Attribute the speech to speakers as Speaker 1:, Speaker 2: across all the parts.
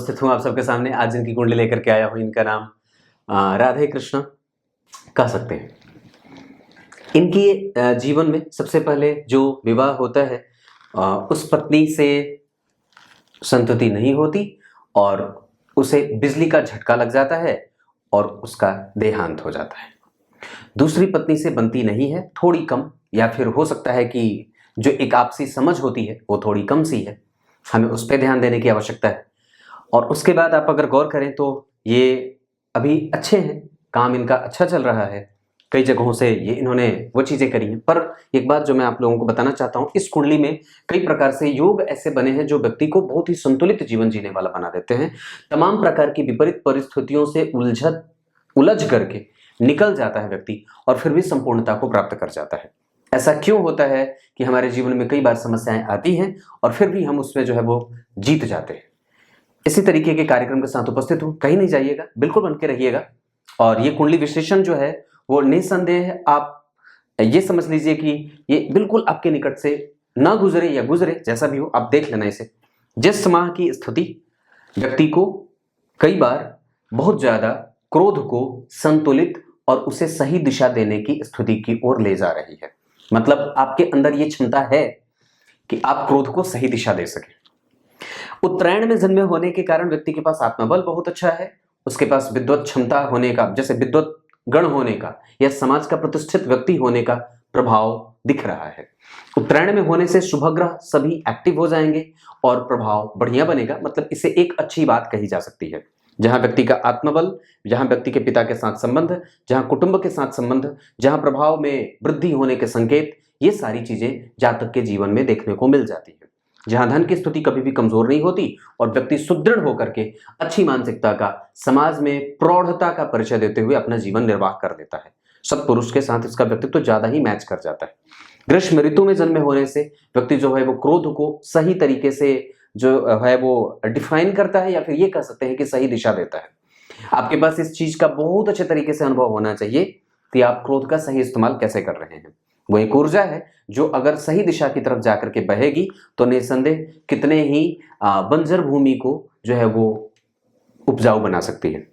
Speaker 1: उपस्थित हूँ आप सबके सामने। आज जिनकी कुंडली लेकर के आया हूँ इनका नाम राधे कृष्ण कह सकते हैं। इनकी जीवन में सबसे पहले जो विवाह होता है उस पत्नी से संतति नहीं होती और उसे बिजली का झटका लग जाता है और उसका देहांत हो जाता है। दूसरी पत्नी से बनती नहीं है, थोड़ी कम, या फिर हो सकता है कि जो एक आपसी समझ होती है वो थोड़ी कम सी है, हमें उस पर ध्यान देने की आवश्यकता है। और उसके बाद आप अगर गौर करें तो ये अभी अच्छे हैं, काम इनका अच्छा चल रहा है, कई जगहों से ये इन्होंने वो चीज़ें करी हैं। पर एक बात जो मैं आप लोगों को बताना चाहता हूँ, इस कुंडली में कई प्रकार से योग ऐसे बने हैं जो व्यक्ति को बहुत ही संतुलित जीवन जीने वाला बना देते हैं। तमाम प्रकार की विपरीत परिस्थितियों से उलझ करके निकल जाता है व्यक्ति और फिर भी संपूर्णता को प्राप्त कर जाता है। ऐसा क्यों होता है कि हमारे जीवन में कई बार समस्याएं आती हैं और फिर भी हम उसमें जो है वो जीत जाते हैं। इसी तरीके के कार्यक्रम के साथ उपस्थित हूँ, कहीं नहीं जाइएगा, बिल्कुल बन के रहिएगा। और ये कुंडली विश्लेषण जो है वो निसंदेह आप ये समझ लीजिए कि ये बिल्कुल आपके निकट से ना गुजरे या गुजरे, जैसा भी हो आप देख लेना इसे। जिस माह की स्थिति व्यक्ति को कई बार बहुत ज्यादा क्रोध को संतुलित और उसे सही दिशा देने की स्थिति की ओर ले जा रही है, मतलब आपके अंदर ये क्षमता है कि आप क्रोध को सही दिशा दे सके। उत्तरायण में जन्मे होने के कारण व्यक्ति के पास आत्मबल बहुत अच्छा है, उसके पास विद्वत क्षमता होने का, जैसे विद्वत गण होने का या समाज का प्रतिष्ठित व्यक्ति होने का प्रभाव दिख रहा है। उत्तरायण में होने से शुभ ग्रह सभी एक्टिव हो जाएंगे और प्रभाव बढ़िया बनेगा, मतलब इसे एक अच्छी बात कही जा सकती है। जहां व्यक्ति का आत्मबल, जहां व्यक्ति के पिता के साथ संबंध, जहां कुटुंब के साथ संबंध, जहां प्रभाव में वृद्धि होने के संकेत, ये सारी चीजें जातक के जीवन में देखने को मिल जाती है। जहां धन की स्थिति कभी भी कमजोर नहीं होती और व्यक्ति सुदृढ़ होकर के अच्छी मानसिकता का, समाज में प्रौढ़ता का परिचय देते हुए अपना जीवन निर्वाह कर देता है। सत्पुरुष के साथ इसका व्यक्तित्व ज्यादा ही मैच कर जाता है। ग्रीष्म ऋतु में जन्मे होने से व्यक्ति जो है वो क्रोध को सही तरीके से जो है वो डिफाइन करता है, या फिर ये कह सकते हैं कि सही दिशा देता है। आपके पास इस चीज का बहुत अच्छे तरीके से अनुभव होना चाहिए कि आप क्रोध का सही इस्तेमाल कैसे कर रहे हैं। वो एक ऊर्जा है जो अगर सही दिशा की तरफ जाकर के बहेगी तो निसंदेह कितने ही बंजर भूमि को जो है वो उपजाऊ बना सकती है।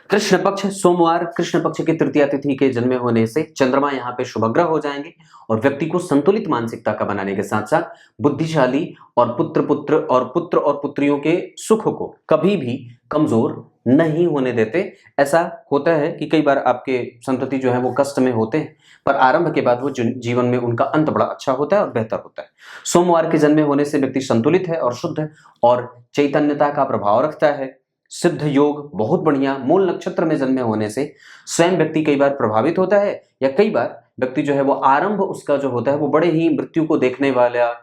Speaker 1: कृष्ण पक्ष सोमवार, कृष्ण पक्ष की तृतीया तिथि के जन्मे होने से चंद्रमा यहाँ पे शुभग्रह हो जाएंगे और व्यक्ति को संतुलित मानसिकता का बनाने के साथ साथ बुद्धिशाली और पुत्र और पुत्रियों के सुख को कभी भी कमजोर नहीं होने देते। ऐसा होता है कि कई बार आपके संतति जो है वो कष्ट में होते हैं, पर आरंभ के बाद वो जीवन में उनका अंत बड़ा अच्छा होता है और बेहतर होता है। सोमवार के जन्मे होने से व्यक्ति संतुलित है और शुद्ध है और चैतन्यता का प्रभाव रखता है। सिद्ध योग बहुत बढ़िया। मूल नक्षत्र में जन्मे होने से स्वयं व्यक्ति कई बार प्रभावित होता है, या कई बार व्यक्ति जो है वो आरंभ उसका जो होता है वो बड़े ही मृत्यु को देखने वाला,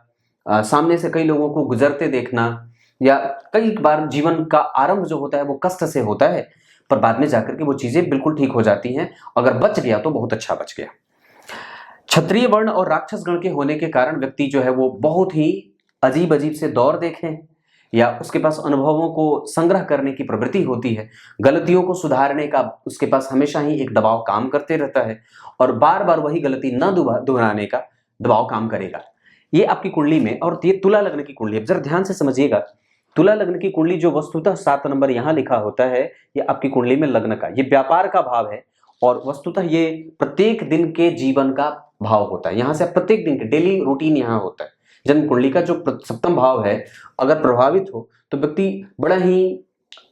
Speaker 1: सामने से कई लोगों को गुजरते देखना, या कई बार जीवन का आरंभ जो होता है वो कष्ट से होता है, पर बाद में जाकर के वो चीजें बिल्कुल ठीक हो जाती हैं। अगर बच गया तो बहुत अच्छा बच गया। क्षत्रिय वर्ण और राक्षस गण के होने के कारण व्यक्ति जो है वो बहुत ही अजीब अजीब से दौर देखें, या उसके पास अनुभवों को संग्रह करने की प्रवृत्ति होती है। गलतियों को सुधारने का उसके पास हमेशा ही एक दबाव काम करते रहता है और बार बार वही गलती न दोहराने का दबाव काम करेगा। ये आपकी कुंडली में, और ये तुला लग्न की कुंडली, अब जरा ध्यान से समझिएगा। तुला लग्न की कुंडली जो वस्तुतः 7 नंबर यहां लिखा होता है, ये आपकी कुंडली में लग्न का, ये व्यापार का भाव है और वस्तुतः ये प्रत्येक दिन के जीवन का भाव होता है। यहां से प्रत्येक दिन के डेली रूटीन यहां होता है। जन्म कुंडली का जो सप्तम भाव है अगर प्रभावित हो तो व्यक्ति बड़ा ही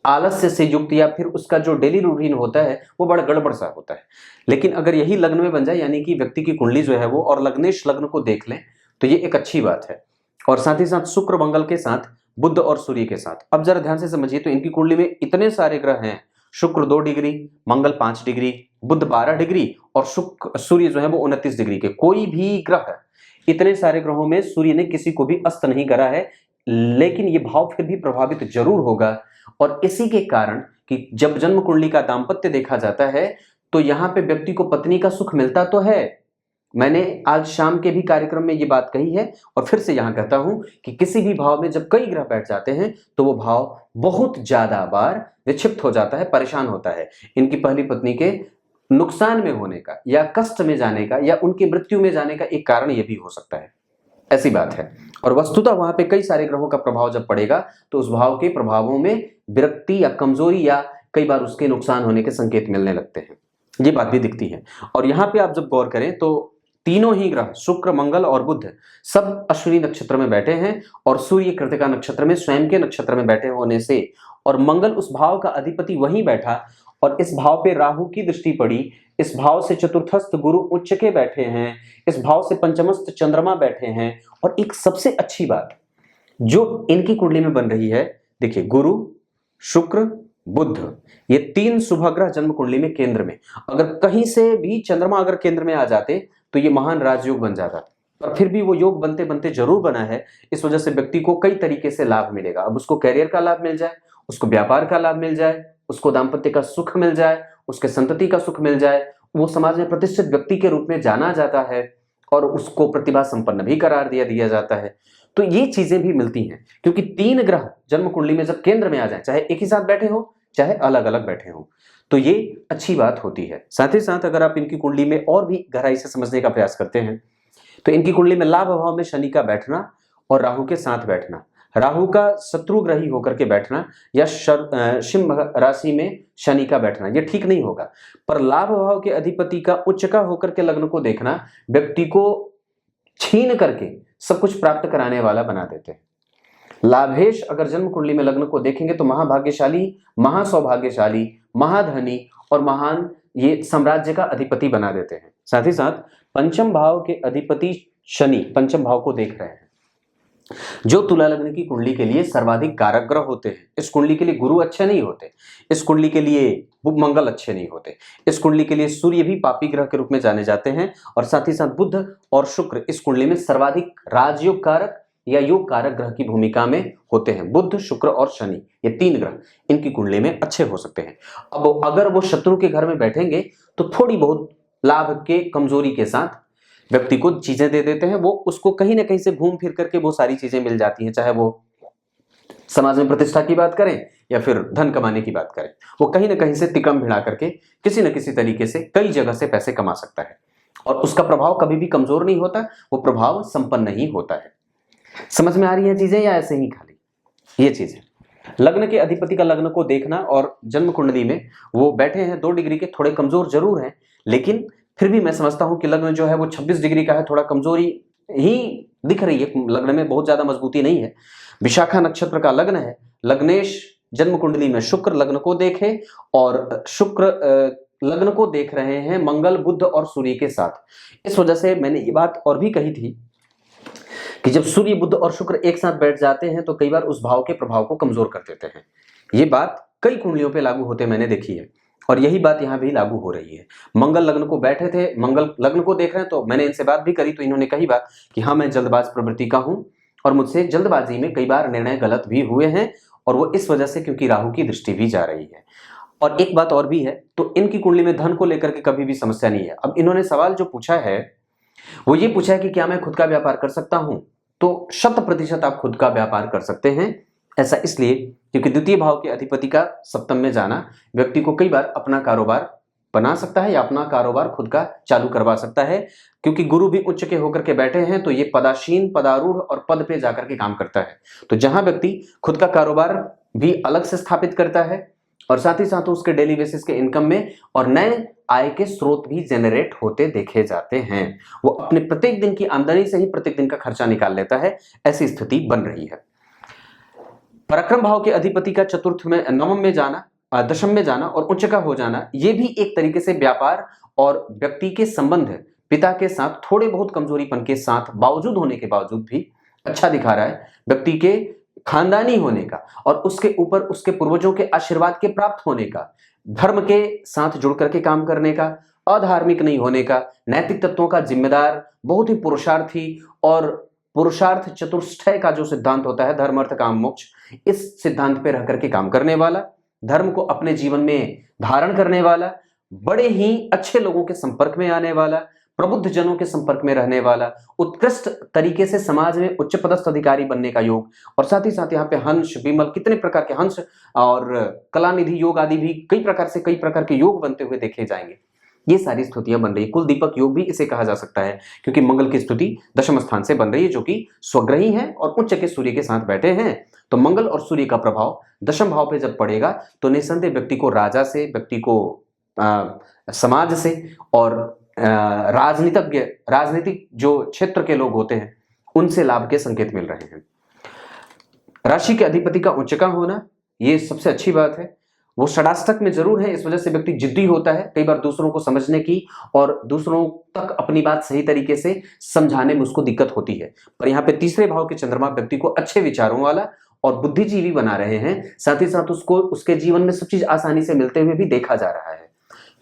Speaker 1: आलस्य से युक्त, या फिर उसका जो डेली रूटीन होता है वो बड़ा गड़बड़ सा होता है। लेकिन अगर यही लग्न में बन जाए, यानी कि व्यक्ति की कुंडली जो है वो और लग्नेश लग्न को देख लें, तो ये एक अच्छी बात है। और साथ ही साथ शुक्र मंगल के साथ, बुध और सूर्य के साथ। अब जरा ध्यान से समझिए, तो इनकी कुंडली में इतने सारे ग्रह हैं, शुक्र 2 डिग्री, मंगल 5 डिग्री, बुध 12 डिग्री और सूर्य जो है वो 29 डिग्री के। कोई भी ग्रह, इतने सारे ग्रहों में सूर्य ने किसी को भी अस्त नहीं करा है, लेकिन ये भाव फिर भी प्रभावित जरूर होगा। और इसी के कारण कि जब जन्म कुंडली का दाम्पत्य देखा जाता है तो यहाँ पे व्यक्ति को पत्नी का सुख मिलता तो है। मैंने आज शाम के भी कार्यक्रम में ये बात कही है और फिर से यहाँ कहता हूं कि किसी भी भाव में जब कई ग्रह बैठ जाते हैं तो वो भाव बहुत ज्यादा बार विक्षिप्त हो जाता है, परेशान होता है। इनकी पहली पत्नी के नुकसान में होने का, या कष्ट में जाने का, या उनकी मृत्यु में जाने का एक कारण यह भी हो सकता है। ऐसी बात है। और वस्तुतः वहां पे कई सारे ग्रहों का प्रभाव जब पड़ेगा तो उस भाव के प्रभावों में विरक्ति या कमजोरी या कई बार उसके नुकसान होने के संकेत मिलने लगते हैं, ये बात भी दिखती है। और यहाँ पे आप जब गौर करें तो तीनों ही ग्रह शुक्र, मंगल और बुध सब अश्विनी नक्षत्र में बैठे हैं और सूर्य कृतिका नक्षत्र में स्वयं के नक्षत्र में बैठे होने से, और मंगल उस भाव का अधिपति वहीं बैठा और इस भाव पे राहु की दृष्टि पड़ी, इस भाव से चतुर्थस्थ गुरु उच्च के बैठे हैं, इस भाव से पंचमस्थ चंद्रमा बैठे हैं। और एक सबसे अच्छी बात जो इनकी कुंडली में बन रही है, देखिए गुरु, शुक्र, बुध, ये तीन शुभ ग्रह जन्म कुंडली में केंद्र में, अगर कहीं से भी चंद्रमा अगर केंद्र में आ जाते तो ये महान राजयोग बन जाता, पर फिर भी वो योग बनते बनते जरूर बना है। इस वजह से व्यक्ति को कई तरीके से लाभ मिलेगा। अब उसको कैरियर का लाभ मिल जाए, उसको व्यापार का लाभ मिल जाए, उसको दाम्पत्य का सुख मिल जाए, उसके संतति का सुख मिल जाए, वो समाज में प्रतिष्ठित व्यक्ति के रूप में जाना जाता है और उसको प्रतिभा संपन्न भी करार दिया जाता है। तो ये चीजें भी मिलती हैं क्योंकि तीन ग्रह जन्म कुंडली में जब केंद्र में आ जाए, चाहे एक ही साथ बैठे हो चाहे अलग अलग बैठे हो, तो ये अच्छी बात होती है। साथ ही साथ अगर आप इनकी कुंडली में और भी गहराई से समझने का प्रयास करते हैं तो इनकी कुंडली में लाभ भाव में शनि का बैठना और राहु के साथ बैठना, राहु का शत्रु ग्रही होकर के बैठना या सिंह राशि में शनि का बैठना, ये ठीक नहीं होगा। पर लाभ भाव के अधिपति का उच्च का होकर के लग्न को देखना व्यक्ति को छीन करके सब कुछ प्राप्त कराने वाला बना देते हैं। लाभेश अगर जन्म कुंडली में लग्न को देखेंगे तो महाभाग्यशाली, महासौभाग्यशाली, महाधनी और महान ये साम्राज्य का अधिपति बना देते हैं। साथ ही साथ पंचम भाव के अधिपति शनि पंचम भाव को देख रहे हैं, जो तुला लग्न की कुंडली के लिए सर्वाधिक कारक ग्रह होते हैं। इस कुंडली के लिए गुरु अच्छे नहीं होते, इस कुंडली के लिए मंगल अच्छे नहीं होते, इस कुंडली के लिए सूर्य भी पापी ग्रह के रूप में जाने जाते हैं, और साथ ही साथ बुध और शुक्र इस कुंडली में सर्वाधिक राजयोग कारक या योग कारक ग्रह की भूमिका में होते हैं। बुध, शुक्र और शनि ये तीन ग्रह इनकी कुंडली में अच्छे हो सकते हैं। अब अगर वो शत्रु के घर में बैठेंगे तो थोड़ी बहुत लाभ के कमजोरी के साथ व्यक्ति को चीजें दे देते हैं, वो उसको कहीं ना कहीं से घूम फिर करके वो सारी चीजें मिल जाती हैं, चाहे वो समाज में प्रतिष्ठा की बात करें या फिर धन कमाने की बात करें, वो कहीं ना कहीं से तिकम भिड़ा करके किसी न किसी तरीके से कई जगह से पैसे कमा सकता है और उसका प्रभाव कभी भी कमजोर नहीं होता, वो प्रभाव संपन्न ही होता है। समझ में आ रही है चीजें या ऐसे ही खाली ये चीजें? लग्न के अधिपति का लग्न को देखना और जन्म कुंडली में वो बैठे हैं 2 डिग्री के, थोड़े कमजोर जरूर हैं, लेकिन फिर भी मैं समझता हूं कि लग्न जो है वो 26 डिग्री का है, थोड़ा कमजोरी ही दिख रही है, लग्न में बहुत ज्यादा मजबूती नहीं है। विशाखा नक्षत्र का लग्न है, लग्नेश जन्म कुंडली में शुक्र लग्न को देखे और शुक्र लग्न को देख रहे हैं मंगल, बुध और सूर्य के साथ। इस वजह से मैंने ये बात और भी कही थी कि जब सूर्य, बुध और शुक्र एक साथ बैठ जाते हैं तो कई बार उस भाव के प्रभाव को कमजोर कर देते हैं। ये बात कई कुंडलियों पे लागू होते मैंने देखी है और यही बात यहाँ भी लागू हो रही है। मंगल लग्न को बैठे थे, मंगल लग्न को देख रहे हैं, तो मैंने इनसे बात भी करी तो इन्होंने कही बात कि हाँ मैं जल्दबाज प्रवृत्ति का हूं और मुझसे जल्दबाजी में कई बार निर्णय गलत भी हुए हैं, और वो इस वजह से क्योंकि राहु की दृष्टि भी जा रही है। और एक बात और भी है, तो इनकी कुंडली में धन को लेकर के कभी भी समस्या नहीं है। अब इन्होंने सवाल जो पूछा है वो ये पूछा है कि क्या मैं खुद का व्यापार कर सकता हूं, तो 100% आप खुद का व्यापार कर सकते हैं। ऐसा इसलिए क्योंकि द्वितीय भाव के अधिपति का सप्तम में जाना व्यक्ति को कई बार अपना कारोबार बना सकता है या अपना कारोबार खुद का चालू करवा सकता है, क्योंकि गुरु भी उच्च के होकर के बैठे हैं तो ये पदासीन, पदारूढ़ और पद पे जाकर के काम करता है। तो जहां व्यक्ति खुद का कारोबार भी अलग से स्थापित करता है और साथ ही साथ उसके डेली बेसिस के इनकम में और नए आय के स्रोत भी जनरेट होते देखे जाते हैं, वो अपने प्रत्येक दिन की आमदनी से ही प्रत्येक दिन का खर्चा निकाल लेता है, ऐसी स्थिति बन रही है। पराक्रम भाव के अधिपति का चतुर्थ में, नवम में जाना, दशम में जाना और उच्च का हो जाना, ये भी एक तरीके से व्यापार और व्यक्ति के संबंध पिता के साथ थोड़े बहुत कमजोरीपन के साथ बावजूद होने के बावजूद भी अच्छा दिखा रहा है। व्यक्ति के खानदानी होने का और उसके ऊपर उसके पूर्वजों के आशीर्वाद के प्राप्त होने का, धर्म के साथ जुड़ करके काम करने का, अधार्मिक नहीं होने का, नैतिक तत्वों का जिम्मेदार, बहुत ही पुरुषार्थी और पुरुषार्थ चतुष्टय का जो सिद्धांत होता है धर्म अर्थ काम मोक्ष, इस सिद्धांत पे रह करके काम करने वाला, धर्म को अपने जीवन में धारण करने वाला, बड़े ही अच्छे लोगों के संपर्क में आने वाला, प्रबुद्ध जनों के संपर्क में रहने वाला, उत्कृष्ट तरीके से समाज में उच्च पदस्थ अधिकारी बनने का योग, और साथ ही साथ यहाँ पे हंस, विमल, कितने प्रकार के हंस और कलानिधि योग आदि भी कई प्रकार के योग बनते हुए देखे जाएंगे। ये सारी स्थितियां बन रही है। कुल दीपक योग भी इसे कहा जा सकता है, क्योंकि मंगल की स्थिति दशम स्थान से बन रही है, जो कि स्वग्रही है और उच्च के सूर्य के साथ बैठे हैं। तो मंगल और सूर्य का प्रभाव दशम भाव पे जब पड़ेगा तो निस्संदेह व्यक्ति को राजा से, व्यक्ति को समाज से और राजनीतिक जो क्षेत्र के लोग होते हैं उनसे लाभ के संकेत मिल रहे हैं। राशि के अधिपति का उच्चका होना ये सबसे अच्छी बात है। वो षडाष्टक में जरूर है, इस वजह से व्यक्ति जिद्दी होता है, कई बार दूसरों को समझने की और दूसरों तक अपनी बात सही तरीके से समझाने में उसको दिक्कत होती है। पर यहाँ पे तीसरे भाव के चंद्रमा व्यक्ति को अच्छे विचारों वाला और बुद्धिजीवी बना रहे हैं, साथ ही साथ उसको उसके जीवन में सब चीज आसानी से मिलते हुए भी देखा जा रहा है।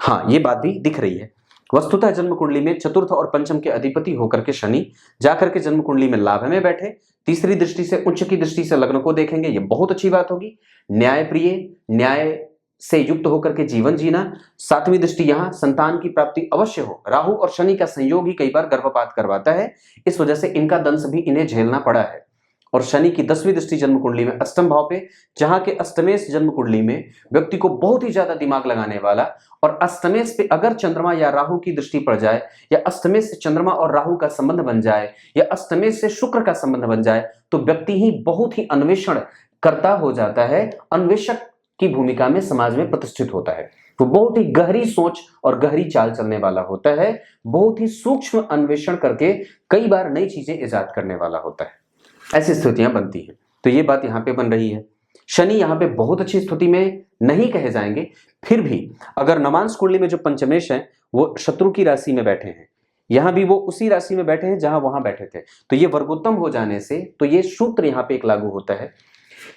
Speaker 1: हाँ, ये बात भी दिख रही है। वस्तुतः जन्म कुंडली में चतुर्थ और पंचम के अधिपति होकर के शनि जाकर के जन्म कुंडली में लाभ में बैठे, तीसरी दृष्टि से, उच्च की दृष्टि से लग्न को देखेंगे, ये बहुत अच्छी बात होगी। न्याय प्रिय, न्याय से युक्त होकर के जीवन जीना, सातवीं दृष्टि यहाँ संतान की प्राप्ति अवश्य हो। राहु और शनि का संयोग ही कई बार गर्भपात करवाता है, इस वजह से इनका दंश भी इन्हें झेलना पड़ा है। और शनि की 10वीं दृष्टि जन्म कुंडली में अष्टम भाव पे, जहां के अष्टमेश जन्म कुंडली में व्यक्ति को बहुत ही ज्यादा दिमाग लगाने वाला, और अष्टमेश पे अगर चंद्रमा या राहु की दृष्टि पड़ जाए, या अष्टमेश से चंद्रमा और राहु का संबंध बन जाए, या अष्टमेश से शुक्र का संबंध बन जाए, तो व्यक्ति ही बहुत ही अन्वेषण करता हो जाता है, अन्वेषक की भूमिका में समाज में प्रतिष्ठित होता है। वो बहुत ही गहरी सोच और गहरी चाल चलने वाला होता है, बहुत ही सूक्ष्म अन्वेषण करके कई बार नई चीजें इजाद करने वाला होता है। ऐसी स्थितियां बनती हैं, तो ये बात यहाँ पे बन रही है। शनि यहाँ पे बहुत अच्छी स्थिति में नहीं कहे जाएंगे, फिर भी अगर नवांश कुंडली में जो पंचमेश है वो शत्रु की राशि में बैठे हैं, यहाँ भी वो उसी राशि में बैठे हैं जहां वहां बैठे थे, तो ये वर्गोत्तम हो जाने से तो ये सूत्र यहाँ पे एक लागू होता है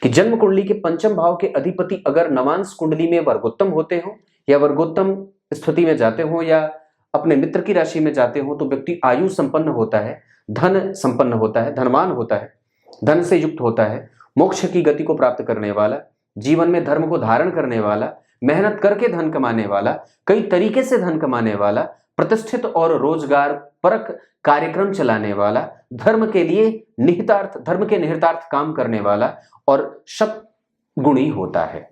Speaker 1: कि जन्म कुंडली के पंचम भाव के अधिपति अगर नवांश कुंडली में वर्गोत्तम होते हो, या वर्गोत्तम स्थिति में जाते हो, या अपने मित्र की राशि में जाते हो, तो व्यक्ति आयु संपन्न होता है, धन संपन्न होता है, धनवान होता है, धन से युक्त होता है, मोक्ष की गति को प्राप्त करने वाला, जीवन में धर्म को धारण करने वाला, मेहनत करके धन कमाने वाला, कई तरीके से धन कमाने वाला, प्रतिष्ठित और रोजगार परक कार्यक्रम चलाने वाला, धर्म के निहितार्थ काम करने वाला और सब गुणी होता है।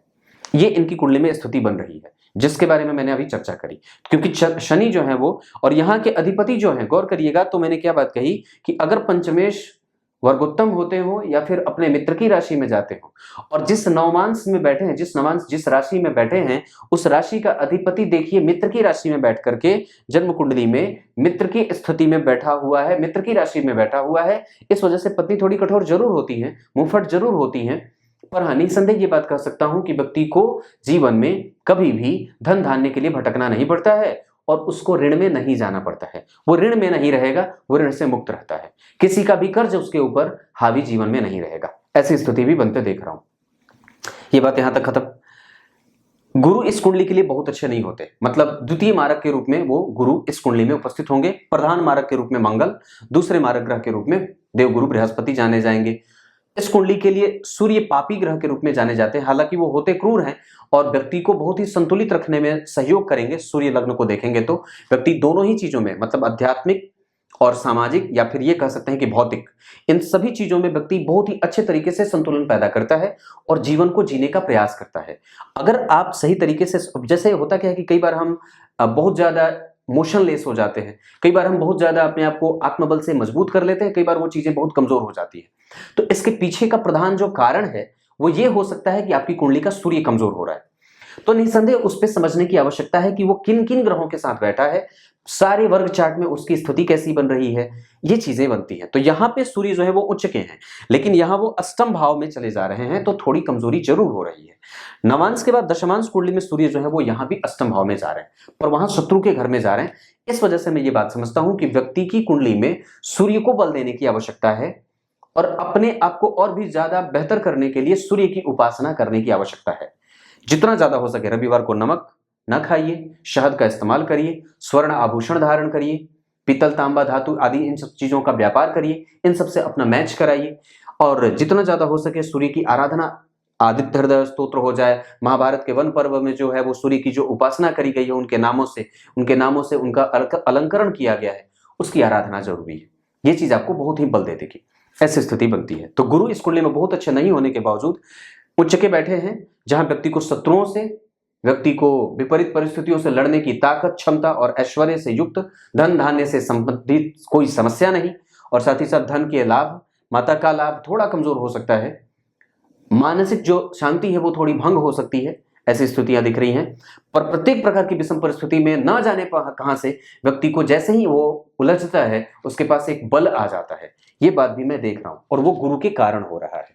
Speaker 1: ये इनकी कुंडली में स्थिति बन रही है, जिसके बारे में मैंने अभी चर्चा करी। क्योंकि शनि जो है वो, और यहाँ के अधिपति जो है, गौर करिएगा तो मैंने क्या बात कही कि अगर पंचमेश वर्गोत्तम होते हो या फिर अपने मित्र की राशि में जाते हो, और जिस नवमांश में बैठे हैं, जिस राशि में बैठे हैं, उस राशि का अधिपति देखिए मित्र की राशि में बैठ करके जन्म कुंडली में मित्र की स्थिति में बैठा हुआ है, मित्र की राशि में बैठा हुआ है। इस वजह से पत्नी थोड़ी कठोर जरूर होती है, मुंहफट जरूर होती है, पर हाँ, निसंदेह ये बात कह सकता हूं कि व्यक्ति को जीवन में कभी भी धन धान्य के लिए भटकना नहीं पड़ता है, और उसको ऋण में नहीं जाना पड़ता है। वो ऋण में नहीं रहेगा, वो ऋण से मुक्त रहता है, किसी का भी कर्ज उसके ऊपर हावी जीवन में नहीं रहेगा। ऐसी स्थिति भी बनते देख रहा हूं। ये बात यहां तक खत्म। गुरु इस कुंडली के लिए बहुत अच्छे नहीं होते, मतलब द्वितीय मारक के रूप में वो गुरु इस कुंडली में उपस्थित होंगे। प्रधान मारक के रूप में मंगल, दूसरे मारक ग्रह के रूप में देवगुरु बृहस्पति जाने जाएंगे। इस कुंडली के लिए सूर्य पापी ग्रह के रूप में जाने जाते हैं, हालांकि वो होते क्रूर हैं और व्यक्ति को बहुत ही संतुलित रखने में सहयोग करेंगे। सूर्य लग्न को देखेंगे तो व्यक्ति दोनों ही चीजों में, मतलब आध्यात्मिक और सामाजिक, या फिर ये कह सकते हैं कि भौतिक, इन सभी चीजों में व्यक्ति बहुत ही अच्छे तरीके से संतुलन पैदा करता है और जीवन को जीने का प्रयास करता है। अगर आप सही तरीके से, जैसे होता क्या है कि कई बार हम बहुत ज्यादा मोशनलेस हो जाते हैं, कई बार हम बहुत ज्यादा अपने आप को आत्मबल से मजबूत कर लेते हैं, कई बार वो चीजें बहुत कमजोर हो जाती है। तो इसके पीछे का प्रधान जो कारण है वो ये हो सकता है कि आपकी कुंडली का सूर्य कमजोर हो रहा है। तो निसंदेह उस पर समझने की आवश्यकता है कि वो किन किन ग्रहों के साथ बैठा है, सारे वर्ग चार्ट में उसकी स्थिति कैसी बन रही है, ये चीजें बनती हैं। तो यहाँ पे सूर्य जो है वो उच्च के हैं, लेकिन यहाँ वो अष्टम भाव में चले जा रहे हैं, तो थोड़ी कमजोरी जरूर हो रही है। नवांश के बाद दशमांश कुंडली में सूर्य जो है वो यहाँ भी अष्टम भाव में जा रहे हैं, पर वहां शत्रु के घर में जा रहे हैं। इस वजह से मैं ये बात समझता हूं कि व्यक्ति की कुंडली में सूर्य को बल देने की आवश्यकता है, और अपने आप को और भी ज्यादा बेहतर करने के लिए सूर्य की उपासना करने की आवश्यकता है। जितना ज्यादा हो सके रविवार को नमक न खाइए, शहद का इस्तेमाल करिए, स्वर्ण आभूषण धारण करिए, पीतल तांबा धातु आदि इन सब चीजों का व्यापार करिए, इन सब से अपना मैच कराइए, और जितना ज्यादा हो सके सूर्य की आराधना, आदित्य हृदय स्तोत्र हो जाए, महाभारत के वन पर्व में जो है वो सूर्य की जो उपासना करी गई है, उनके नामों से उनका अलंकरण किया गया है, उसकी आराधना जरूरी है। ये चीज आपको बहुत ही बल दे देगी। ऐसी स्थिति बनती है। तो गुरु इस कुंडली में बहुत अच्छे नहीं होने के बावजूद उच्च के बैठे हैं, जहां व्यक्ति को शत्रुओं से व्यक्ति को विपरीत परिस्थितियों से लड़ने की ताकत, क्षमता और ऐश्वर्य से युक्त, धन धान्य से संबंधित कोई समस्या नहीं, और साथ ही साथ धन के लाभ, माता का लाभ थोड़ा कमजोर हो सकता है, मानसिक जो शांति है वो थोड़ी भंग हो सकती है, ऐसी स्थितियां दिख रही हैं। पर प्रत्येक प्रकार की विषम परिस्थिति में न जाने कहां से व्यक्ति को जैसे ही वो उलझता है उसके पास एक बल आ जाता है। ये बात भी मैं देख रहा हूं, और वो गुरु के कारण हो रहा है।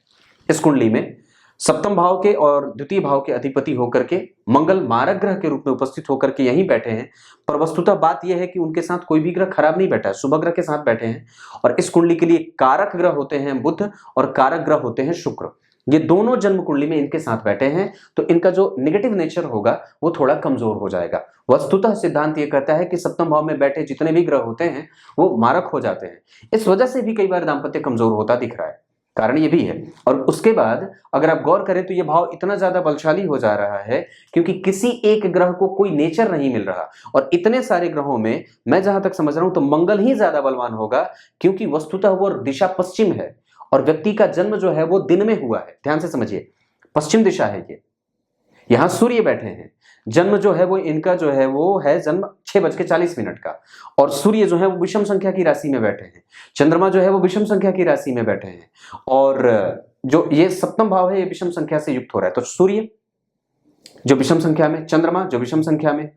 Speaker 1: इस कुंडली में सप्तम भाव के और द्वितीय भाव के अधिपति होकर के मंगल मारक ग्रह के रूप में उपस्थित होकर के यहीं बैठे हैं। पर वस्तुतः बात यह है कि उनके साथ कोई भी ग्रह खराब नहीं बैठा है, शुभ ग्रह के साथ बैठे हैं। और इस कुंडली के लिए कारक ग्रह होते हैं बुध और कारक ग्रह होते हैं शुक्र। ये दोनों जन्म कुंडली में इनके साथ बैठे हैं, तो इनका जो नेगेटिव नेचर होगा वो थोड़ा कमजोर हो जाएगा। वस्तुतः सिद्धांत ये कहता है कि सप्तम भाव में बैठे जितने भी ग्रह होते हैं वो मारक हो जाते हैं। इस वजह से भी कई बार दाम्पत्य कमजोर होता दिख रहा है, कारण ये भी है। और उसके बाद अगर आप गौर करें तो ये भाव इतना ज्यादा बलशाली हो जा रहा है क्योंकि किसी एक ग्रह को कोई नेचर नहीं मिल रहा। और इतने सारे ग्रहों में मैं जहां तक समझ रहा हूं तो मंगल ही ज्यादा बलवान होगा, क्योंकि वस्तुतः वो दिशा पश्चिम है और व्यक्ति का जन्म जो है वो दिन में हुआ है। ध्यान से समझिए, पश्चिम दिशा है ये, यहां सूर्य बैठे हैं। जन्म जो है वो इनका जो है वो है जन्म 6:40 का, और सूर्य जो है वो विषम संख्या की राशि में बैठे हैं। चंद्रमा जो है वो विषम संख्या की राशि में बैठे हैं, और जो ये सप्तम भाव है ये विषम संख्या से युक्त हो रहा है। तो सूर्य जो विषम संख्या में, चंद्रमा जो विषम संख्या में,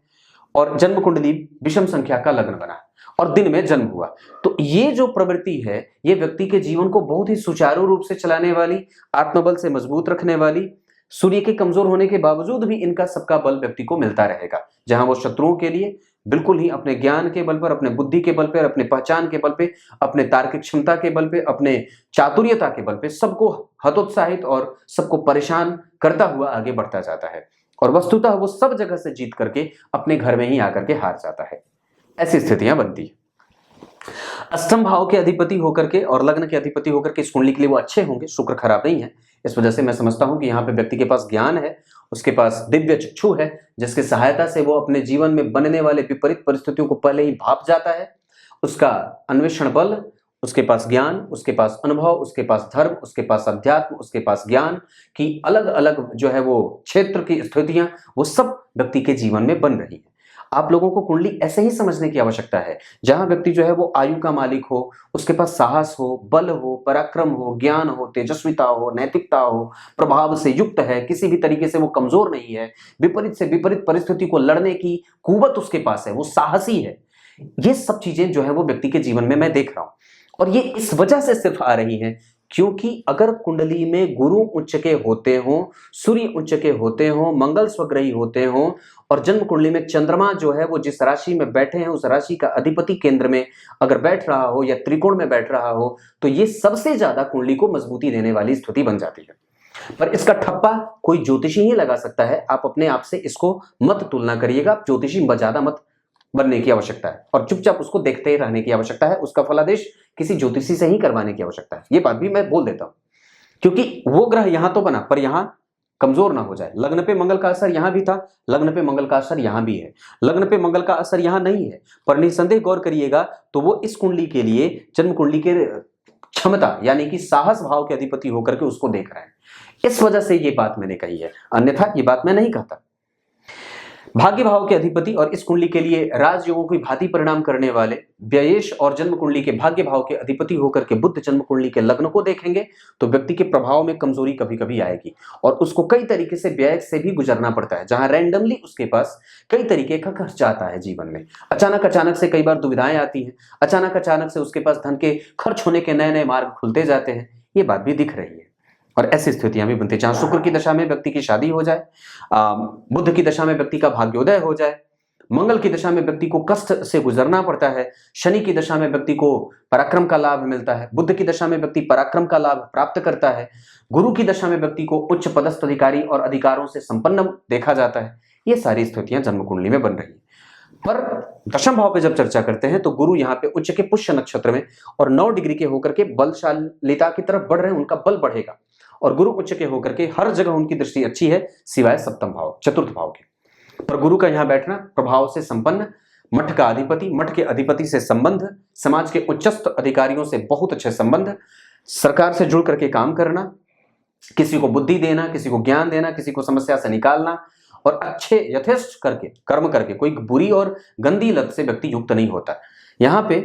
Speaker 1: और जन्म कुंडली विषम संख्या का लग्न बना और दिन में जन्म हुआ। तो ये जो प्रवृत्ति है ये व्यक्ति के जीवन को बहुत ही सुचारू रूप से चलाने वाली, आत्मबल से मजबूत रखने वाली, सूर्य के कमजोर होने के बावजूद भी इनका सबका बल व्यक्ति को मिलता रहेगा। जहां वो शत्रुओं के लिए बिल्कुल ही अपने ज्ञान के बल पर, अपने बुद्धि के बल पर, अपने पहचान के बल पे, अपने तार्किक क्षमता के बल पे, अपने चातुर्यता के बल पे सबको हतोत्साहित और सबको परेशान करता हुआ आगे बढ़ता जाता है। और वस्तुतः वो सब जगह से जीत करके अपने घर में ही आकर के हार जाता है। ऐसी स्थितियां बनती है। अष्टम भाव के अधिपति होकर के और लग्न के अधिपति होकर के इस कुंडली के लिए वो अच्छे होंगे, शुक्र खराब नहीं है। इस वजह से मैं समझता हूं कि यहाँ पे व्यक्ति के पास ज्ञान है, उसके पास दिव्य चक्षु है, जिसकी सहायता से वो अपने जीवन में बनने वाले विपरीत परिस्थितियों को पहले ही भाप जाता है। उसका अन्वेषण बल, उसके पास ज्ञान, उसके पास अनुभव, उसके पास धर्म, उसके पास अध्यात्म, उसके पास ज्ञान की अलग अलग जो है वो क्षेत्र की स्थितियां, वो सब व्यक्ति के जीवन में बन रही है। आप लोगों को कुंडली ऐसे ही समझने की आवश्यकता है, जहां व्यक्ति जो है वो आयु का मालिक हो, उसके पास साहस हो, बल हो, पराक्रम हो, ज्ञान हो, तेजस्विता हो, नैतिकता हो, प्रभाव से युक्त है, किसी भी तरीके से वो कमजोर नहीं है, विपरीत से विपरीत परिस्थिति को लड़ने की कुवत उसके पास है, वो साहसी है। ये सब चीजें जो है वो व्यक्ति के जीवन में मैं देख रहा हूं, और ये इस वजह से सिर्फ आ रही है क्योंकि अगर कुंडली में गुरु उच्च के होते हो, सूर्य उच्च के होते हो, मंगल स्वग्रही होते हो, और जन्म कुंडली में चंद्रमा जो है वो जिस राशि में बैठे हैं उस राशि का अधिपति केंद्र में अगर बैठ रहा हो या त्रिकोण में बैठ रहा हो, तो ये सबसे ज्यादा कुंडली को मजबूती देने वाली स्थिति बन जाती है। पर इसका ठप्पा कोई ज्योतिषी ही लगा सकता है। आप अपने आप से इसको मत तुलना करिएगा, आप ज्योतिषी ज्यादा मत बनने की आवश्यकता है और चुपचाप उसको देखते ही रहने की आवश्यकता है। उसका फलादेश किसी ज्योतिषी से ही करवाने की आवश्यकता है। ये बात भी मैं बोल देता हूं, क्योंकि वो ग्रह यहां तो बना पर यहां कमजोर ना हो जाए। लग्न पे मंगल का असर यहां भी था, लग्न पे मंगल का असर यहां भी है, लग्न पे मंगल का असर यहां नहीं है, पर निसंदेह गौर करिएगा तो वो इस कुंडली के लिए जन्म कुंडली के क्षमता यानी कि साहस भाव के अधिपति होकर के उसको देख रहे हैं। इस वजह से ये बात मैंने कही है, अन्यथा ये बात मैं नहीं कहता। भाग्य भाव के अधिपति और इस कुंडली के लिए राजयोगों की भांति परिणाम करने वाले व्ययेश और जन्म कुंडली के भाग्य भाव के अधिपति होकर के बुध जन्म कुंडली के लग्न को देखेंगे तो व्यक्ति के प्रभाव में कमजोरी कभी कभी आएगी और उसको कई तरीके से व्यय से भी गुजरना पड़ता है, जहां रैंडमली उसके पास कई तरीके का खर्च आता है जीवन में। अचानक से कई बार दुविधाएं आती हैं, अचानक से उसके पास धन के खर्च होने के नए नए मार्ग खुलते जाते हैं। ये बात भी दिख रही है और ऐसी स्थितियां भी बनती है, जहां शुक्र की दशा में व्यक्ति की शादी हो जाए, बुध की दशा में व्यक्ति का भाग्योदय हो जाए, मंगल की दशा में व्यक्ति को कष्ट से गुजरना पड़ता है, शनि की दशा में व्यक्ति को पराक्रम का लाभ मिलता है, बुध की दशा में व्यक्ति पराक्रम का लाभ प्राप्त करता है, गुरु की दशा में व्यक्ति को उच्च पदस्थ अधिकारी और अधिकारों से संपन्न देखा जाता है। ये सारी स्थितियां जन्म कुंडली में बन रही है। पर दशम भाव पे जब चर्चा करते हैं तो गुरु यहाँ पे उच्च के पुष्य नक्षत्र में और 9 डिग्री के होकर के बलशालिता की तरफ बढ़ रहे हैं, उनका बल बढ़ेगा और गुरु उच्च के होकर के हर जगह उनकी दृष्टि अच्छी है सिवाय सप्तम भाव चतुर्थ भाव के। पर गुरु का यहाँ बैठना प्रभाव से संपन्न, मठ का अधिपति, मठ के अधिपति से संबंध, समाज के उच्चस्थ अधिकारियों से बहुत अच्छे संबंध, सरकार से जुड़ करके काम करना, किसी को बुद्धि देना, किसी को ज्ञान देना, किसी को समस्या से निकालना और अच्छे यथेष्ट करके कर्म करके कोई बुरी और गंदी लत से व्यक्ति युक्त नहीं होता। यहाँ पे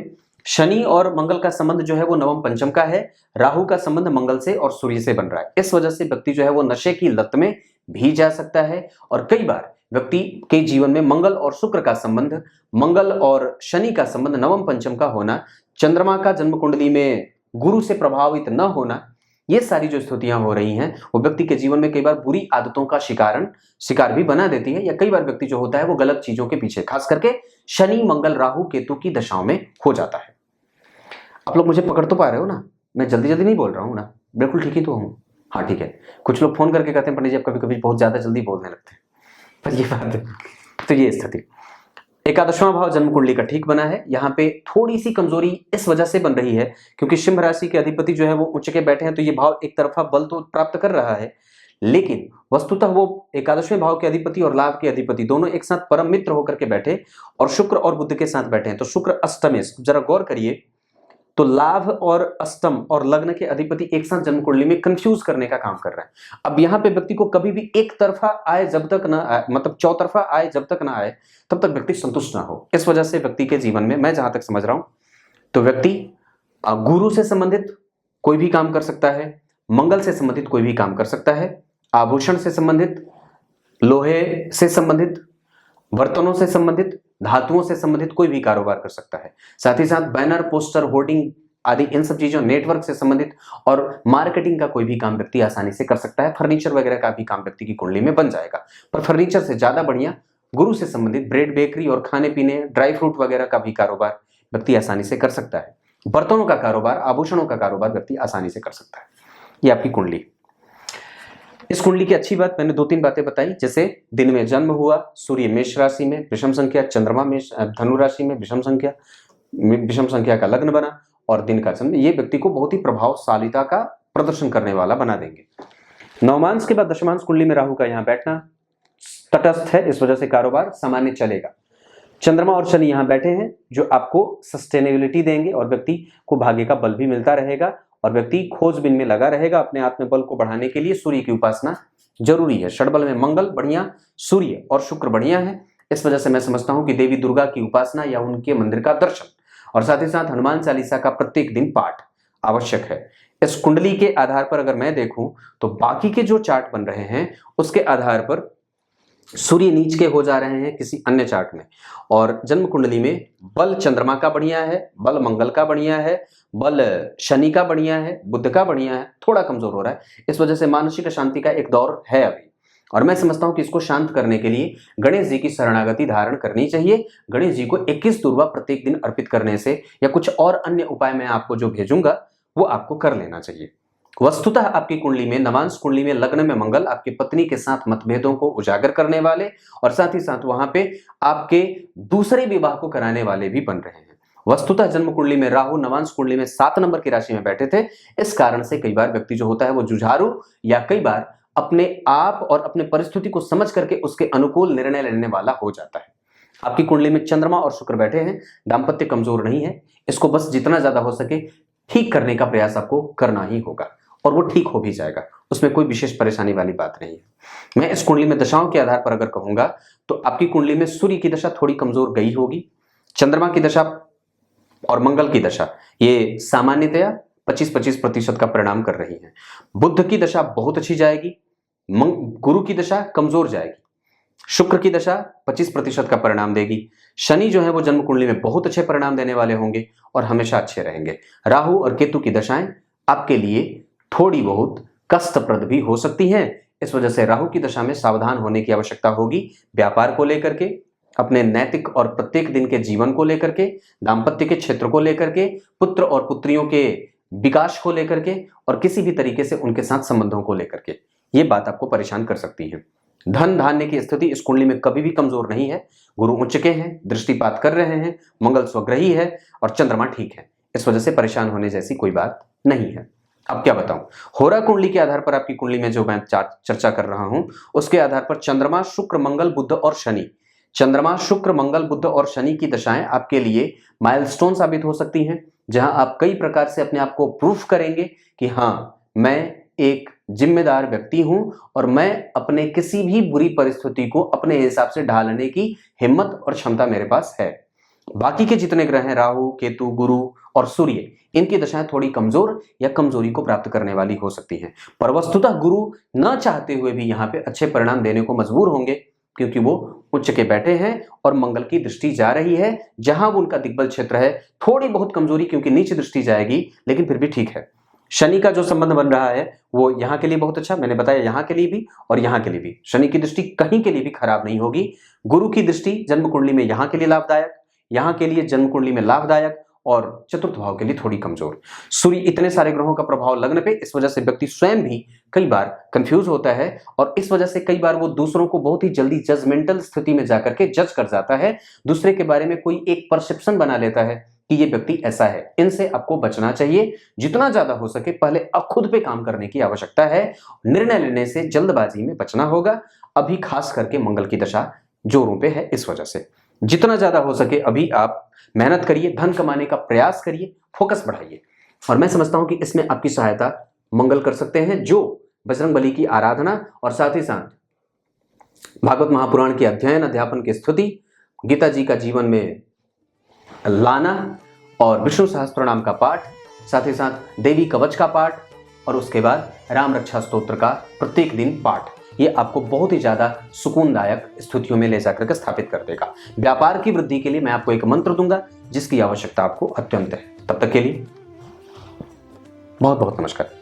Speaker 1: शनि और मंगल का संबंध जो है वो नवम पंचम का है, राहु का संबंध मंगल से और सूर्य से बन रहा है। इस वजह से व्यक्ति जो है वो नशे की लत में भी जा सकता है। और कई बार व्यक्ति के जीवन में मंगल और शुक्र का संबंध, मंगल और शनि का संबंध नवम पंचम का होना, चंद्रमा का जन्म कुंडली में गुरु से प्रभावित न होना, ये सारी जो स्थितियां हो रही हैं वो व्यक्ति के जीवन में कई बार बुरी आदतों का शिकार भी बना देती है। या कई बार व्यक्ति जो होता है वो गलत चीजों के पीछे, खास करके शनि मंगल राहु केतु की दशाओं में हो जाता है। आप लोग मुझे पकड़ तो पा रहे हो ना? मैं जल्दी जल्दी नहीं बोल रहा हूँ ना? बिल्कुल ठीक ही तो हूँ। हाँ ठीक है। कुछ लोग फोन करके कहते हैं पंडित जी आप कभी कभी बहुत ज्यादा जल्दी बोलने लगते हैं, पर ये बात है। तो ये स्थिति, एकादशवां भाव जन्म कुंडली का ठीक बना है। यहाँ पे थोड़ी सी कमजोरी इस वजह से बन रही है क्योंकि सिंह राशि के अधिपति जो है वो उच्च के बैठे हैं, तो ये भाव एक तरफा बल तो प्राप्त कर रहा है, लेकिन वस्तुतः वो एकादशवें भाव के अधिपति और लाभ के अधिपति दोनों एक साथ परम मित्र होकर के बैठे और शुक्र और बुध के साथ बैठे हैं। तो शुक्र अष्टमे, जरा गौर करिए, तो लाभ और अष्टम और लग्न के अधिपति एक साथ जन्म कुंडली में कंफ्यूज करने का काम कर रहा है। अब यहाँ पे व्यक्ति को कभी भी एक तरफा आए जब तक ना आए, मतलब चौतरफा आए जब तक ना आए तब तक व्यक्ति संतुष्ट ना हो। इस वजह से व्यक्ति के जीवन में, मैं जहां तक समझ रहा हूं, तो व्यक्ति गुरु से संबंधित कोई भी काम कर सकता है, मंगल से संबंधित कोई भी काम कर सकता है, आभूषण से संबंधित, लोहे से संबंधित, बर्तनों से संबंधित, धातुओं से संबंधित कोई भी कारोबार कर सकता है। साथ ही साथ बैनर, पोस्टर, होर्डिंग आदि इन सब चीजों, नेटवर्क से संबंधित और मार्केटिंग का कोई भी काम व्यक्ति आसानी से कर सकता है। फर्नीचर वगैरह का भी काम व्यक्ति की कुंडली में बन जाएगा। पर फर्नीचर से ज्यादा बढ़िया गुरु से संबंधित ब्रेड, बेकरी और खाने पीने, ड्राई फ्रूट वगैरह का भी कारोबार व्यक्ति आसानी से कर सकता है। बर्तनों का कारोबार, आभूषणों का कारोबार व्यक्ति आसानी से कर सकता है। ये आपकी कुंडली। इस कुंडली की अच्छी बात मैंने 2-3 बातें बताई, जैसे दिन में जन्म हुआ, सूर्य मेष राशि में विषम संख्या, चंद्रमा मेष धनु राशि में विषम संख्या का लग्न बना और दिन का जन्म, ये व्यक्ति को बहुत ही प्रभावशालीता का प्रदर्शन करने वाला बना देंगे। नवमांश के बाद दशमांश कुंडली में राहु का यहाँ बैठना तटस्थ है, इस वजह से कारोबार सामान्य चलेगा। चंद्रमा और शनि यहाँ बैठे हैं जो आपको सस्टेनेबिलिटी देंगे और व्यक्ति को भाग्य का बल भी मिलता रहेगा और व्यक्ति खोजबीन में लगा रहेगा अपने आत्मबल को बढ़ाने के लिए। सूर्य की उपासना जरूरी है। षडबल में मंगल बढ़िया, सूर्य और शुक्र बढ़िया है। इस वजह से मैं समझता हूं कि देवी दुर्गा की उपासना या उनके मंदिर का दर्शन और साथ ही साथ हनुमान चालीसा का प्रत्येक दिन पाठ आवश्यक है। इस कुंडली के आधार पर अगर मैं देखूं तो बाकी के जो चार्ट बन रहे हैं उसके आधार पर सूर्य नीच के हो जा रहे हैं किसी अन्य चार्ट में, और जन्म कुंडली में बल चंद्रमा का बढ़िया है, बल मंगल का बढ़िया है, बल शनि का बढ़िया है, बुध का बढ़िया है, थोड़ा कमजोर हो रहा है। इस वजह से मानसिक अशांति का एक दौर है अभी, और मैं समझता हूं कि इसको शांत करने के लिए गणेश जी की शरणागति धारण करनी चाहिए। गणेश जी को 21 दुर्वा प्रत्येक दिन अर्पित करने से या कुछ और अन्य उपाय मैं आपको जो भेजूंगा वो आपको कर लेना चाहिए। वस्तुतः आपकी कुंडली में, नवांश कुंडली में लग्न में मंगल आपकी पत्नी के साथ मतभेदों को उजागर करने वाले और साथ ही साथ वहां पे आपके दूसरे विवाह को कराने वाले भी बन रहे हैं। वस्तुतः जन्म कुंडली में राहु नवांश कुंडली में 7 नंबर की राशि में बैठे थे। इस कारण से कई बार व्यक्ति जो होता है वो जुझारू या कई बार अपने आप और अपने परिस्थिति को समझ करके उसके अनुकूल निर्णय लेने वाला हो जाता है। आपकी कुंडली में चंद्रमा और शुक्र बैठे हैं, दाम्पत्य कमजोर नहीं है, इसको बस जितना ज्यादा हो सके ठीक करने का प्रयास आपको करना ही होगा और वो ठीक हो भी जाएगा, उसमें कोई विशेष परेशानी वाली बात नहीं है। मैं इस कुंडली में दशाओं के आधार पर अगर कहूंगा तो आपकी कुंडली में सूर्य की दशा थोड़ी कमजोर गई होगी, चंद्रमा की दशा और मंगल की दशा ये सामान्यतया 25-25% का परिणाम कर रही है। बुध की दशा बहुत अच्छी जाएगी, गुरु की दशा कमजोर जाएगी, शुक्र की दशा 25% का परिणाम देगी, शनि जो है वो जन्म कुंडली में बहुत अच्छे परिणाम देने वाले होंगे और हमेशा अच्छे रहेंगे। राहु और केतु की दशाएं आपके लिए थोड़ी बहुत कष्टप्रद भी हो सकती हैं। इस वजह से राहु की दशा में सावधान होने की आवश्यकता होगी, व्यापार को लेकर के, अपने नैतिक और प्रत्येक दिन के जीवन को लेकर के, दाम्पत्य के क्षेत्र को लेकर के, पुत्र और पुत्रियों के विकास को लेकर के और किसी भी तरीके से उनके साथ संबंधों को लेकर के। ये बात आपको परेशान कर सकती है। धन धान्य की स्थिति इस कुंडली में कभी भी कमजोर नहीं है। गुरु उच्च के हैं, दृष्टिपात कर रहे हैं, मंगल स्वग्रही है और चंद्रमा ठीक है। इस वजह से परेशान होने जैसी कोई बात नहीं है। अब क्या बताऊं, होरा कुंडली के आधार पर आपकी कुंडली में जो मैं चर्चा कर रहा हूं उसके आधार पर चंद्रमा शुक्र मंगल बुध और शनि, चंद्रमा शुक्र मंगल बुध और शनि की दशाएं आपके लिए माइलस्टोन साबित हो सकती हैं, जहां आप कई प्रकार से अपने आप को प्रूफ करेंगे कि हाँ मैं एक जिम्मेदार व्यक्ति हूं और मैं अपने किसी भी बुरी परिस्थिति को अपने हिसाब से ढालने की हिम्मत और क्षमता मेरे पास है। बाकी के जितने ग्रह हैं, राहु, केतु, गुरु और सूर्य, इनकी दशाएं थोड़ी कमजोर या कमजोरी को प्राप्त करने वाली हो सकती हैं, पर वस्तुतः गुरु न चाहते हुए भी यहाँ पे अच्छे परिणाम देने को मजबूर होंगे, क्योंकि वो उच्च के बैठे हैं और मंगल की दृष्टि जा रही है जहां वो उनका दिग्बल क्षेत्र है। थोड़ी बहुत कमजोरी क्योंकि नीचे दृष्टि जाएगी, लेकिन फिर भी ठीक है। शनि का जो संबंध बन रहा है वो यहाँ के लिए बहुत अच्छा, मैंने बताया यहाँ के लिए भी और यहाँ के लिए भी। शनि की दृष्टि कहीं के लिए भी खराब नहीं होगी। गुरु की दृष्टि जन्म कुंडली में यहाँ के लिए लाभदायक, यहाँ के लिए जन्म कुंडली में लाभदायक और चतुर्थ भाव के लिए थोड़ी कमजोर। सूर्य, इतने सारे ग्रहों का प्रभाव लगने पे इस वजह से व्यक्ति स्वयं भी कई बार कंफ्यूज होता है और इस वजह से कई बार वो दूसरों को बहुत ही जल्दी जजमेंटल स्थिति में जाकर के जज कर जाता है, दूसरे के बारे में कोई एक परसेप्शन बना लेता है कि ये व्यक्ति ऐसा है। इनसे आपको बचना चाहिए। जितना ज्यादा हो सके पहले खुद पे काम करने की आवश्यकता है। निर्णय लेने से जल्दबाजी में बचना होगा। अभी खास करके मंगल की दशा जोरों पे है, इस वजह से जितना ज्यादा हो सके अभी आप मेहनत करिए, धन कमाने का प्रयास करिए, फोकस बढ़ाइए। और मैं समझता हूं कि इसमें आपकी सहायता मंगल कर सकते हैं, जो बजरंगबली की आराधना और साथ ही साथ भागवत महापुराण के अध्ययन अध्यापन की स्तुति, गीता जी का जीवन में लाना और विष्णु सहस्त्रनाम का पाठ, साथ ही साथ देवी कवच का पाठ और उसके बाद राम रक्षा स्तोत्र का प्रत्येक दिन पाठ, ये आपको बहुत ही ज्यादा सुकूनदायक स्थितियों में ले जाकर के स्थापित कर देगा। व्यापार की वृद्धि के लिए मैं आपको एक मंत्र दूंगा जिसकी आवश्यकता आपको अत्यंत है। तब तक के लिए बहुत बहुत नमस्कार।